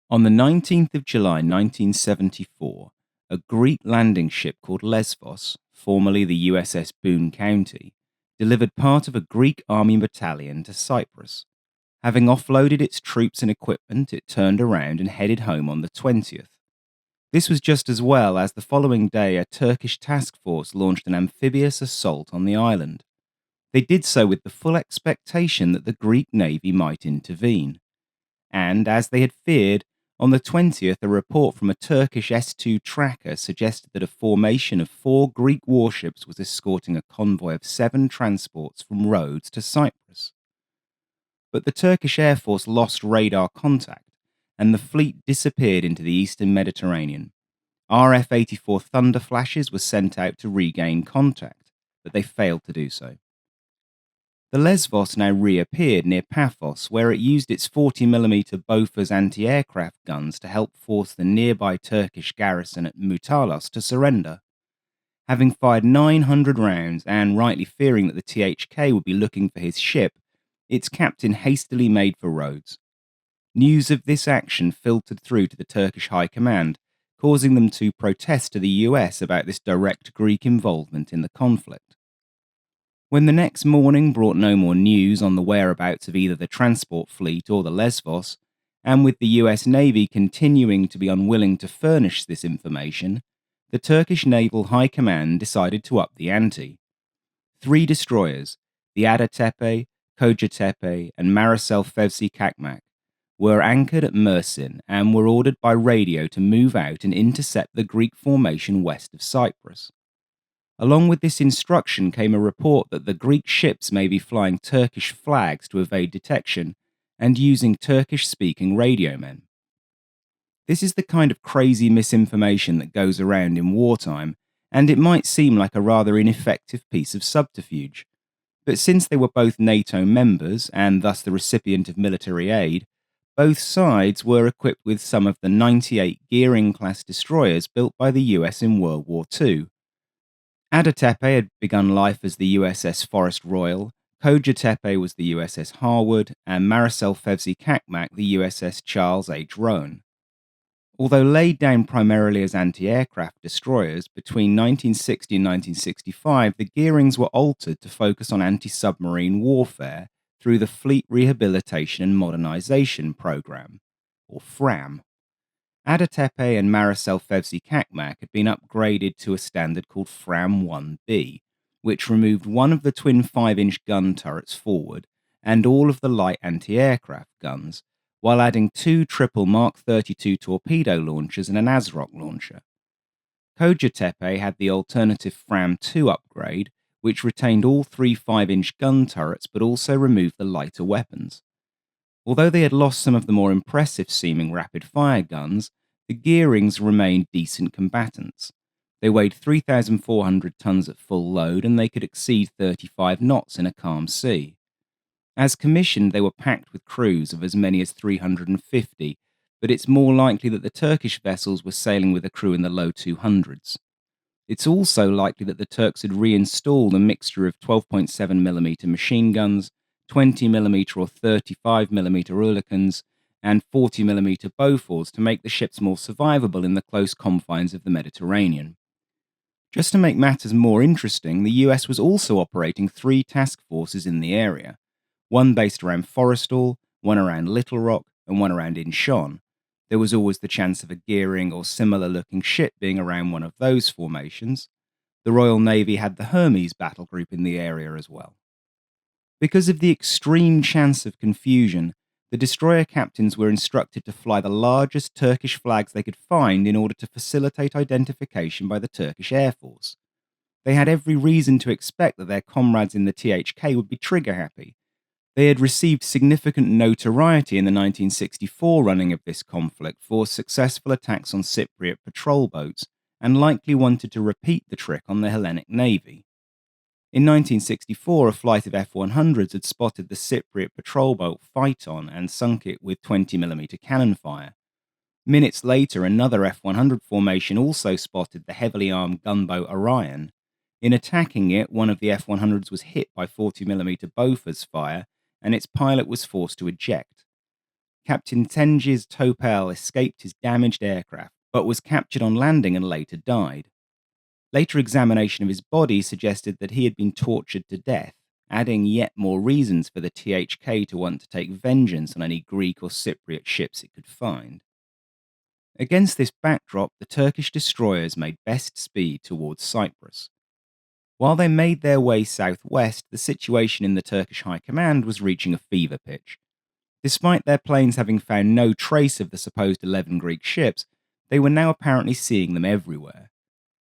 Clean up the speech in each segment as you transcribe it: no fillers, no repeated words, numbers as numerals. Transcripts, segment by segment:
On the 19th of July 1974, a Greek landing ship called Lesvos, formerly the USS Boone County, delivered part of a Greek army battalion to Cyprus. Having offloaded its troops and equipment, it turned around and headed home on the 20th. This was just as well as the following day a Turkish task force launched an amphibious assault on the island. They did so with the full expectation that the Greek navy might intervene. And, as they had feared, on the 20th, a report from a Turkish S-2 tracker suggested that a formation of 4 Greek warships was escorting a convoy of 7 transports from Rhodes to Cyprus. But the Turkish Air Force lost radar contact, and the fleet disappeared into the eastern Mediterranean. RF-84 Thunder flashes were sent out to regain contact, but they failed to do so. The Lesvos now reappeared near Paphos, where it used its 40mm Bofors anti-aircraft guns to help force the nearby Turkish garrison at Mutalos to surrender. Having fired 900 rounds and rightly fearing that the THK would be looking for his ship, its captain hastily made for Rhodes. News of this action filtered through to the Turkish High Command, causing them to protest to the US about this direct Greek involvement in the conflict. When the next morning brought no more news on the whereabouts of either the transport fleet or the Lesvos, and with the US Navy continuing to be unwilling to furnish this information, the Turkish Naval High Command decided to up the ante. 3 destroyers, the Adatepe, Kocatepe, and Maricel Fevzi Kakmak, were anchored at Mersin and were ordered by radio to move out and intercept the Greek formation west of Cyprus. Along with this instruction came a report that the Greek ships may be flying Turkish flags to evade detection and using Turkish-speaking radio men. This is the kind of crazy misinformation that goes around in wartime, and it might seem like a rather ineffective piece of subterfuge. But since they were both NATO members, and thus the recipient of military aid, both sides were equipped with some of the 98 Gearing-class destroyers built by the US in World War II. Adatepe had begun life as the USS Forest Royal, Kocatepe was the USS Harwood, and Maricel Fevzi Kakmak the USS Charles H. Roane. Although laid down primarily as anti-aircraft destroyers, between 1960 and 1965 the gearings were altered to focus on anti-submarine warfare through the Fleet Rehabilitation and Modernization Program, or FRAM. Adatepe and Maricel Fevzi Kakmak had been upgraded to a standard called FRAM 1B, which removed one of the twin 5-inch gun turrets forward and all of the light anti-aircraft guns, while adding 2 triple Mark 32 torpedo launchers and an ASROC launcher. Kocatepe had the alternative FRAM 2 upgrade, which retained all 3 5-inch gun turrets but also removed the lighter weapons. Although they had lost some of the more impressive-seeming rapid-fire guns, the gearings remained decent combatants. They weighed 3,400 tons at full load, and they could exceed 35 knots in a calm sea. As commissioned, they were packed with crews of as many as 350, but it's more likely that the Turkish vessels were sailing with a crew in the low 200s. It's also likely that the Turks had reinstalled a mixture of 12.7mm machine guns, 20mm or 35mm Oerlikons, and 40mm Bofors to make the ships more survivable in the close confines of the Mediterranean. Just to make matters more interesting, the US was also operating 3 task forces in the area, one based around Forrestal, one around Little Rock, and one around Inchon. There was always the chance of a gearing or similar-looking ship being around one of those formations. The Royal Navy had the Hermes battle group in the area as well. Because of the extreme chance of confusion, the destroyer captains were instructed to fly the largest Turkish flags they could find in order to facilitate identification by the Turkish Air Force. They had every reason to expect that their comrades in the THK would be trigger-happy. They had received significant notoriety in the 1964 running of this conflict for successful attacks on Cypriot patrol boats, and likely wanted to repeat the trick on the Hellenic Navy. In 1964, a flight of F-100s had spotted the Cypriot patrol boat Phaeton and sunk it with 20mm cannon fire. Minutes later, another F-100 formation also spotted the heavily armed gunboat Orion. In attacking it, one of the F-100s was hit by 40mm Bofors fire, and its pilot was forced to eject. Captain Tengiz Topel escaped his damaged aircraft, but was captured on landing and later died. Later examination of his body suggested that he had been tortured to death, adding yet more reasons for the THK to want to take vengeance on any Greek or Cypriot ships it could find. Against this backdrop, the Turkish destroyers made best speed towards Cyprus. While they made their way southwest, the situation in the Turkish High Command was reaching a fever pitch. Despite their planes having found no trace of the supposed 11 Greek ships, they were now apparently seeing them everywhere.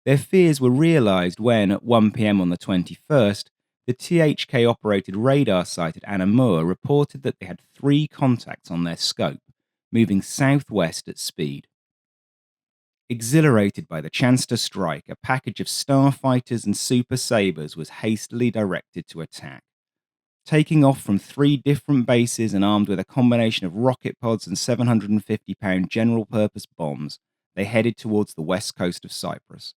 Their fears were realised when, at 1 p.m. on the 21st, the THK operated radar site at Anamur reported that they had 3 contacts on their scope, moving southwest at speed. Exhilarated by the chance to strike, a package of starfighters and Super Sabres was hastily directed to attack. Taking off from 3 different bases and armed with a combination of rocket pods and 750-pound general-purpose bombs, they headed towards the west coast of Cyprus.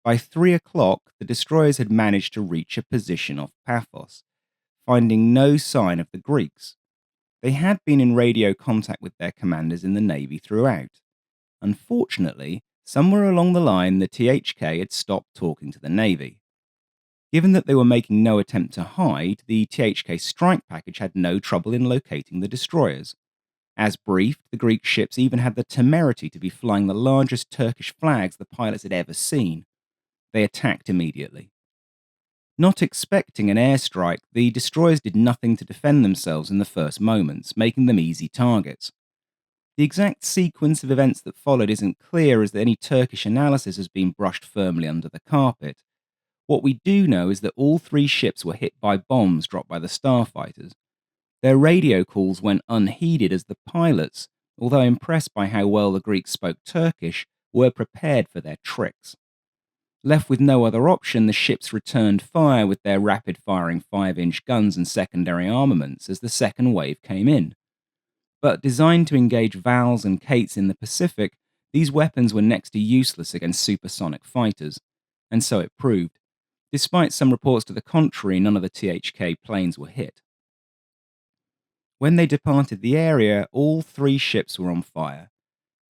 By 3 o'clock, the destroyers had managed to reach a position off Paphos, finding no sign of the Greeks. They had been in radio contact with their commanders in the Navy throughout. Unfortunately, somewhere along the line, the THK had stopped talking to the Navy. Given that they were making no attempt to hide, the THK strike package had no trouble in locating the destroyers. As briefed, the Greek ships even had the temerity to be flying the largest Turkish flags the pilots had ever seen. They attacked immediately. Not expecting an airstrike, the destroyers did nothing to defend themselves in the first moments, making them easy targets. The exact sequence of events that followed isn't clear, as any Turkish analysis has been brushed firmly under the carpet. What we do know is that all 3 ships were hit by bombs dropped by the starfighters. Their radio calls went unheeded as the pilots, although impressed by how well the Greeks spoke Turkish, were prepared for their tricks. Left with no other option, the ships returned fire with their rapid-firing 5-inch guns and secondary armaments as the second wave came in. But designed to engage Vals and Kates in the Pacific, these weapons were next to useless against supersonic fighters, and so it proved. Despite some reports to the contrary, none of the THK planes were hit. When they departed the area, all 3 ships were on fire.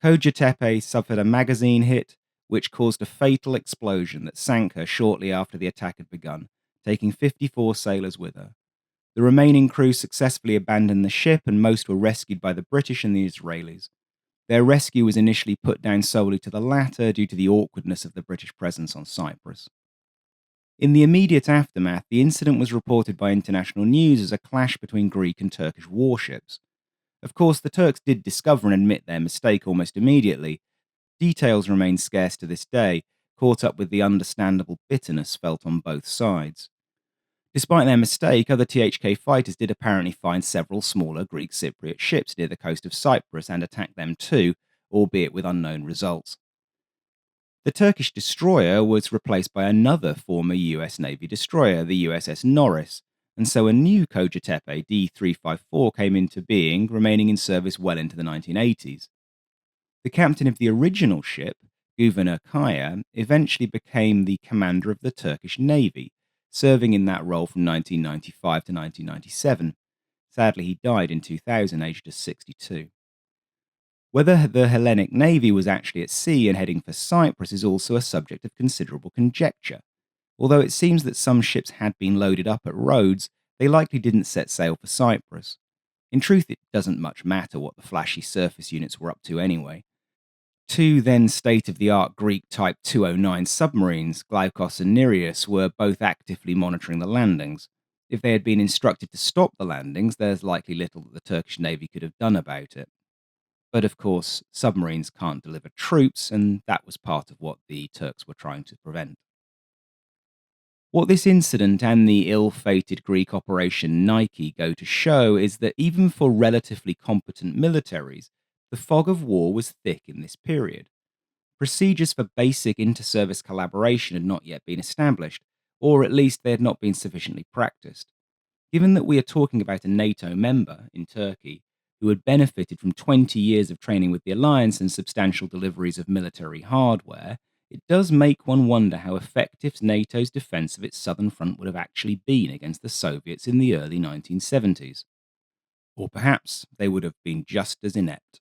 Kocatepe suffered a magazine hit, which caused a fatal explosion that sank her shortly after the attack had begun, taking 54 sailors with her. The remaining crew successfully abandoned the ship, and most were rescued by the British and the Israelis. Their rescue was initially put down solely to the latter due to the awkwardness of the British presence on Cyprus. In the immediate aftermath, the incident was reported by international news as a clash between Greek and Turkish warships. Of course, the Turks did discover and admit their mistake almost immediately. Details remain scarce to this day, caught up with the understandable bitterness felt on both sides. Despite their mistake, other THK fighters did apparently find several smaller Greek Cypriot ships near the coast of Cyprus and attack them too, albeit with unknown results. The Turkish destroyer was replaced by another former US Navy destroyer, the USS Norris, and so a new Kocatepe D354 came into being, remaining in service well into the 1980s. The captain of the original ship, Gouverneur Kaya, eventually became the commander of the Turkish Navy, serving in that role from 1995 to 1997. Sadly, he died in 2000, aged just 62. Whether the Hellenic Navy was actually at sea and heading for Cyprus is also a subject of considerable conjecture. Although it seems that some ships had been loaded up at Rhodes, they likely didn't set sail for Cyprus. In truth, it doesn't much matter what the flashy surface units were up to anyway. 2 then state-of-the-art Greek Type 209 submarines, Glaukos and Nereus, were both actively monitoring the landings. If they had been instructed to stop the landings, there's likely little that the Turkish Navy could have done about it. But of course, submarines can't deliver troops, and that was part of what the Turks were trying to prevent. What this incident and the ill-fated Greek Operation Nike go to show is that even for relatively competent militaries, the fog of war was thick in this period. Procedures for basic inter-service collaboration had not yet been established, or at least they had not been sufficiently practiced. Given that we are talking about a NATO member in Turkey who had benefited from 20 years of training with the alliance and substantial deliveries of military hardware, it does make one wonder how effective NATO's defense of its southern front would have actually been against the Soviets in the early 1970s. Or perhaps they would have been just as inept.